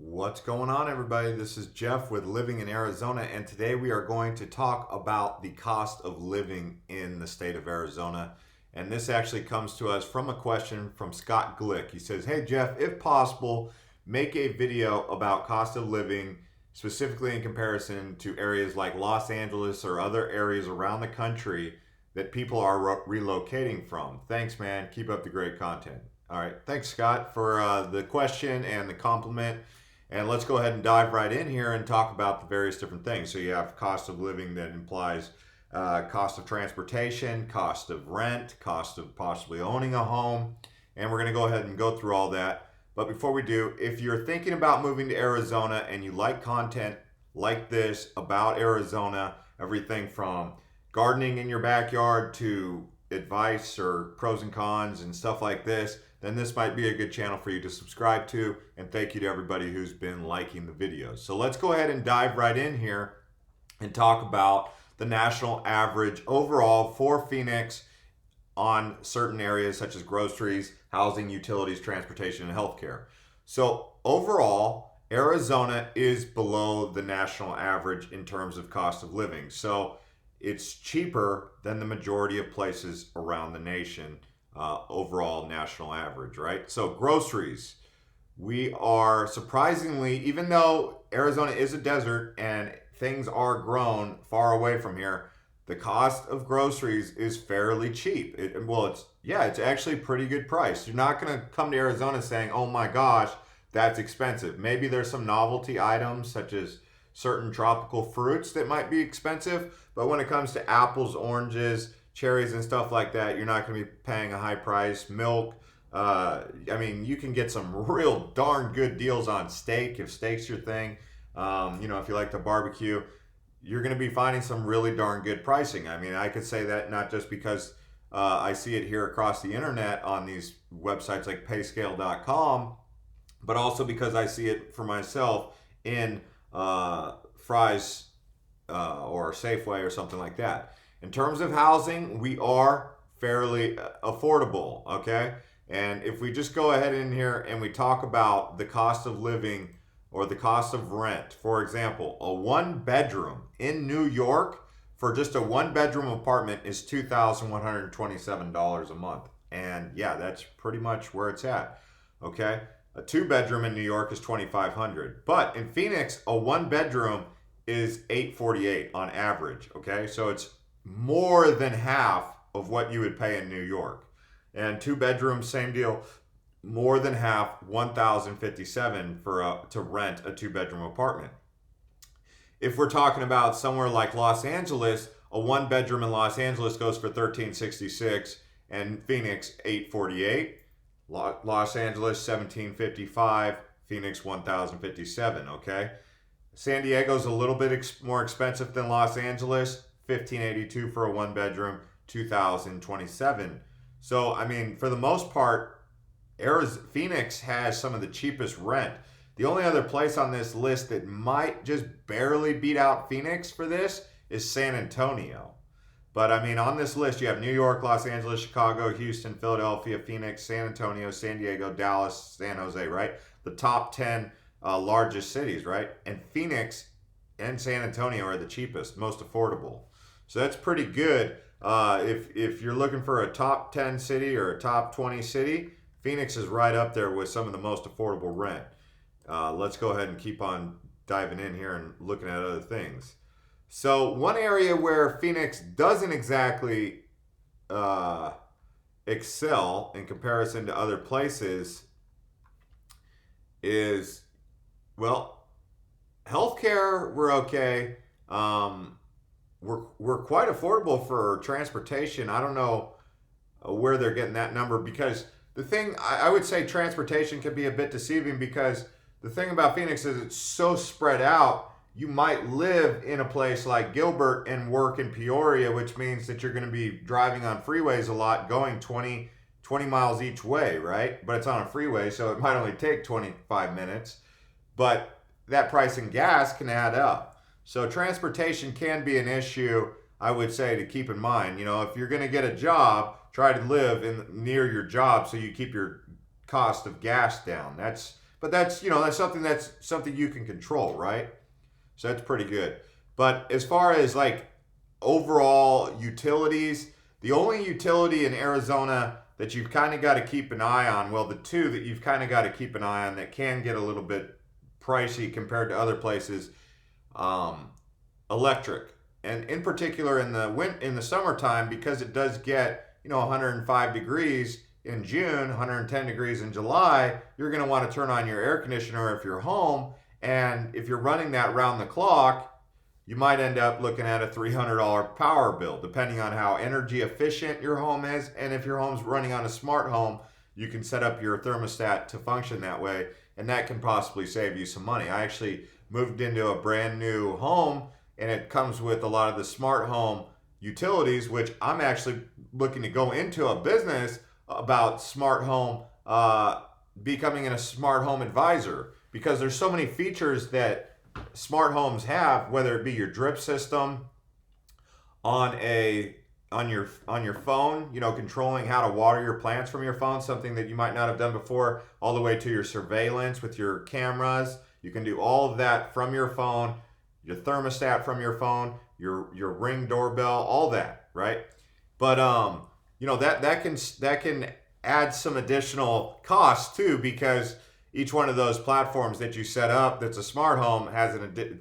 What's going on, everybody? This is Jeff with Living in Arizona, and today we are going to talk about the cost of living in the state of Arizona. And this actually comes to us from a question from Scott Glick. He says, "Hey Jeff, if possible, make a video about cost of living, specifically in comparison to areas like Los Angeles or other areas around the country that people are relocating from. Thanks, man. Keep up the great content." All right. Thanks, Scott, for the question and the compliment. And let's go ahead and dive right in here and talk about the various different things. So you have cost of living that implies cost of transportation, cost of rent, cost of possibly owning a home. And we're going to go ahead and go through all that. But before we do, if you're thinking about moving to Arizona and you like content like this about Arizona, everything from gardening in your backyard to advice or pros and cons and stuff like this, then this might be a good channel for you to subscribe to. And thank you to everybody who's been liking the videos. So let's go ahead and dive right in here and talk about the national average overall for Phoenix on certain areas such as groceries, housing, utilities, transportation, and healthcare. So overall, Arizona is below the national average in terms of cost of living. So it's cheaper than the majority of places around the nation, overall national average, right? So groceries, we are surprisingly, even though Arizona is a desert and things are grown far away from here, the cost of groceries is fairly cheap. It's actually a pretty good price. You're not going to come to Arizona saying, "Oh my gosh, that's expensive." Maybe there's some novelty items such as certain tropical fruits that might be expensive, but when it comes to apples, oranges, cherries, and stuff like that, you're not going to be paying a high price. Milk, you can get some real darn good deals on steak if steak's your thing. If you like to barbecue, you're going to be finding some really darn good pricing. I mean, I could say that not just because I see it here across the internet on these websites like payscale.com, but also because I see it for myself in Fry's or Safeway or something like that. In terms of housing, we are fairly affordable, okay? And if we just go ahead in here and we talk about the cost of living or the cost of rent, for example, a one bedroom in New York for just a one bedroom apartment is $2,127 a month. And yeah, that's pretty much where it's at, okay? A two bedroom in New York is $2,500. But in Phoenix, a one bedroom is $848 on average, okay? So it's more than half of what you would pay in New York. And two bedrooms, same deal, more than half, $1,057 to rent a two bedroom apartment. If we're talking about somewhere like Los Angeles, a one bedroom in Los Angeles goes for $1,366 and Phoenix $848. Los Angeles $1,755, Phoenix $1,057, okay? San Diego's a little bit more expensive than Los Angeles, $1,582 for a one bedroom, $2,027. So, I mean, for the most part, Phoenix has some of the cheapest rent. The only other place on this list that might just barely beat out Phoenix for this is San Antonio. But I mean, on this list, you have New York, Los Angeles, Chicago, Houston, Philadelphia, Phoenix, San Antonio, San Diego, Dallas, San Jose, right? The top 10 largest cities, right? And Phoenix and San Antonio are the cheapest, most affordable. So that's pretty good. If you're looking for a top 10 city or a top 20 city, Phoenix is right up there with some of the most affordable rent. Let's go ahead and keep on diving in here and looking at other things. So one area where Phoenix doesn't exactly excel in comparison to other places is, well, healthcare, we're okay. We're quite affordable for transportation. I don't know where they're getting that number, because the thing, I would say transportation can be a bit deceiving, because the thing about Phoenix is it's so spread out. You might live in a place like Gilbert and work in Peoria, which means that you're going to be driving on freeways a lot, going 20 miles each way, right? But it's on a freeway, so it might only take 25 minutes. But that price in gas can add up. So transportation can be an issue, I would say, to keep in mind. You know, if you're going to get a job, try to live near your job so you keep your cost of gas down. That's But that's that's something you can control, right? So that's pretty good. But as far as like overall utilities, the only utility in Arizona that you've kind of got to keep an eye on, well, the two that you've kind of got to keep an eye on that can get a little bit pricey compared to other places, um, electric, and in particular in the summertime, because it does get 105 degrees in June, 110 degrees in July. You're going to want to turn on your air conditioner if you're home, and if you're running that round the clock, you might end up looking at a $300 power bill, depending on how energy efficient your home is. And if your home's running on a smart home, you can set up your thermostat to function that way, and that can possibly save you some money. I actually moved into a brand new home, and it comes with a lot of the smart home utilities, which I'm actually looking to go into a business about smart home, becoming a smart home advisor, because there's so many features that smart homes have, whether it be your drip system on your phone, controlling how to water your plants from your phone, something that you might not have done before, all the way to your surveillance with your cameras. You can do all of that from your phone, your thermostat from your phone, your Ring doorbell, all that, right? But that can add some additional costs too, because each one of those platforms that you set up that's a smart home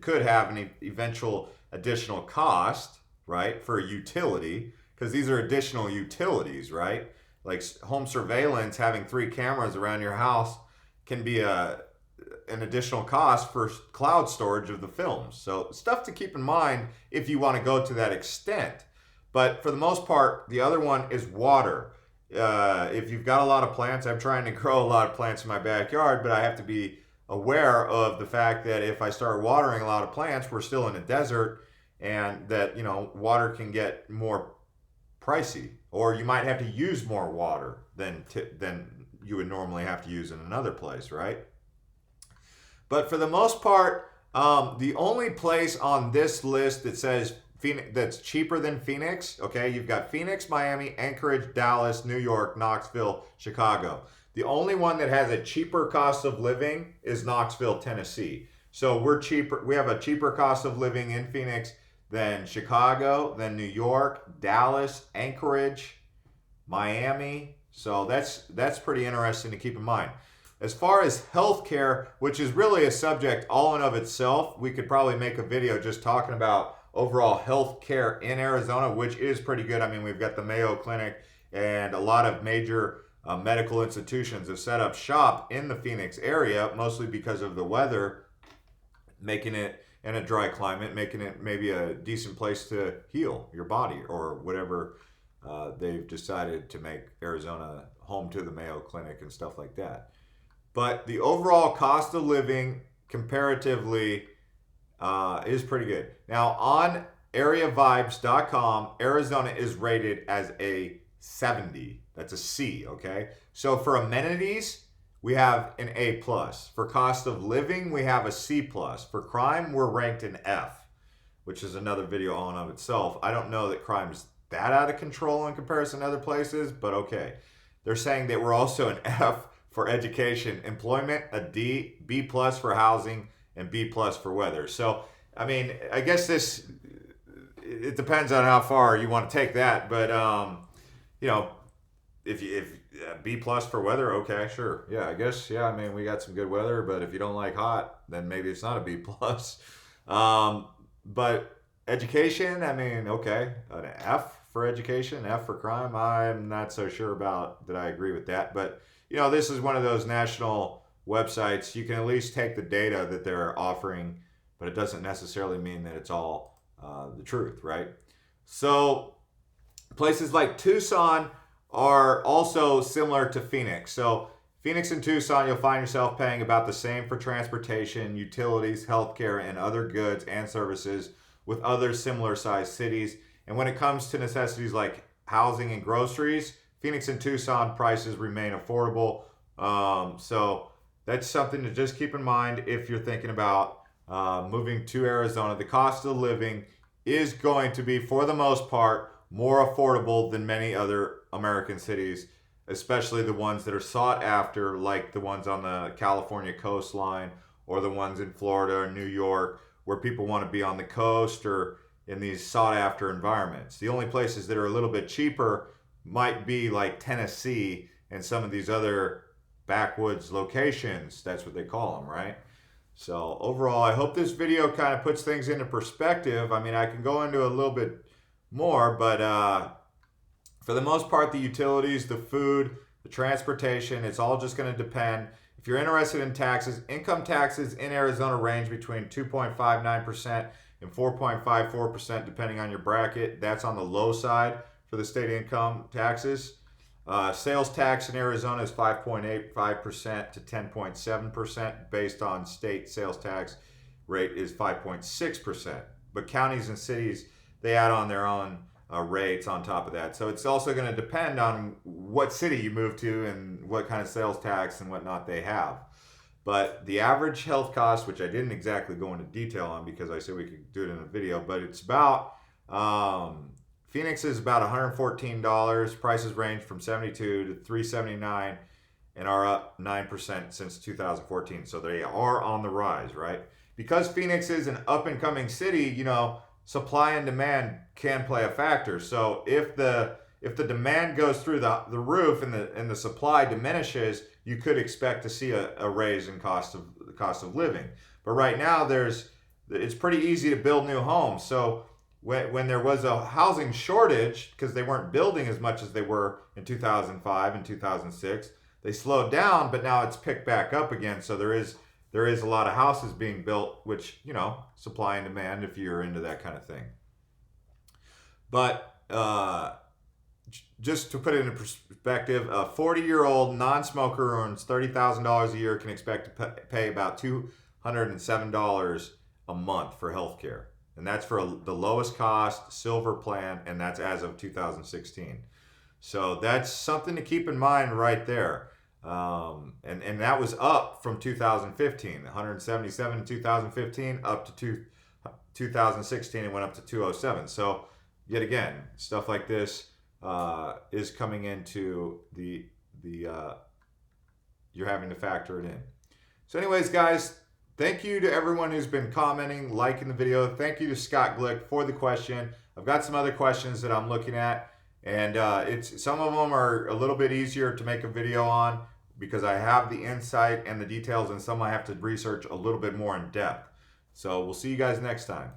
could have an eventual additional cost, right, for a utility, because these are additional utilities, right? Like home surveillance, having 3 cameras around your house can be an additional cost for cloud storage of the films. So stuff to keep in mind if you want to go to that extent. But for the most part, the other one is water. If you've got a lot of plants, I'm trying to grow a lot of plants in my backyard, but I have to be aware of the fact that if I start watering a lot of plants, we're still in a desert, and that water can get more pricey, or you might have to use more water than you would normally have to use in another place, right? But for the most part, the only place on this list that says Phoenix, that's cheaper than Phoenix, okay, you've got Phoenix, Miami, Anchorage, Dallas, New York, Knoxville, Chicago. The only one that has a cheaper cost of living is Knoxville, Tennessee. So we're cheaper. We have a cheaper cost of living in Phoenix than Chicago, than New York, Dallas, Anchorage, Miami. So that's pretty interesting to keep in mind. As far as healthcare, which is really a subject all in of itself, we could probably make a video just talking about overall health care in Arizona, which is pretty good. I mean, we've got the Mayo Clinic, and a lot of major medical institutions have set up shop in the Phoenix area, mostly because of the weather, making it in a dry climate, making it maybe a decent place to heal your body, or whatever they've decided to make Arizona home to the Mayo Clinic and stuff like that. But the overall cost of living comparatively is pretty good. Now, on AreaVibes.com, Arizona is rated as a 70. That's a C, okay? So for amenities, we have an A+. For cost of living, we have a C+. For crime, we're ranked an F, which is another video on of itself. I don't know that crime's that out of control in comparison to other places, but okay. They're saying that we're also an F for education, employment, a D, B+ for housing, and B+ for weather. So, I mean, I guess it depends on how far you want to take that, but if B+ for weather, okay, sure, yeah, I guess, yeah. I mean, we got some good weather, but if you don't like hot, then maybe it's not a B+. But education, I mean, okay, an F for education, F for crime. I'm not so sure about that I agree with that, but this is one of those national websites. You can at least take the data that they're offering, but it doesn't necessarily mean that it's all the truth, right? So places like Tucson are also similar to Phoenix. So Phoenix and Tucson, you'll find yourself paying about the same for transportation, utilities, healthcare, and other goods and services with other similar sized cities. And when it comes to necessities like housing and groceries, Phoenix and Tucson prices remain affordable. So that's something to just keep in mind if you're thinking about moving to Arizona. The cost of living is going to be, for the most part, more affordable than many other American cities, especially the ones that are sought after, like the ones on the California coastline or the ones in Florida or New York, where people want to be on the coast or in these sought after environments. The only places that are a little bit cheaper might be like Tennessee and some of these other backwoods locations. That's what they call them, right? So overall, I hope this video kind of puts things into perspective. I mean, I can go into a little bit more, but for the most part, the utilities, the food, the transportation, it's all just going to depend. If you're interested in taxes, income taxes in Arizona range between 2.59% and 4.54% depending on your bracket. That's on the low side for the state income taxes. Sales tax in Arizona is 5.85% to 10.7%. Based on state sales tax rate is 5.6%. But counties and cities, they add on their own rates on top of that. So it's also going to depend on what city you move to and what kind of sales tax and whatnot they have. But the average health cost, which I didn't exactly go into detail on because I said we could do it in a video, but it's about, Phoenix is about $114. Prices range from $72 to $379 and are up 9% since 2014. So they are on the rise, right? Because Phoenix is an up and coming city, you know, supply and demand can play a factor. So if the demand goes through the roof and the supply diminishes, you could expect to see a raise in cost of living. But right now it's pretty easy to build new homes. So when there was a housing shortage, because they weren't building as much as they were in 2005 and 2006, they slowed down, but now it's picked back up again. So there is a lot of houses being built, which, you know, supply and demand if you're into that kind of thing. But just to put it in perspective, a 40-year-old non-smoker who earns $30,000 a year can expect to pay about $207 a month for healthcare. And that's for the lowest cost silver plan, and that's as of 2016. So that's something to keep in mind right there. And that was up from 2015, 177 in 2015, up to 2016, it went up to 207. So yet again, stuff like this is coming into the you're having to factor it in. So anyways, guys, thank you to everyone who's been commenting, liking the video. Thank you to Scott Glick for the question. I've got some other questions that I'm looking at, and some of them are a little bit easier to make a video on because I have the insight and the details, and some I have to research a little bit more in depth. So we'll see you guys next time.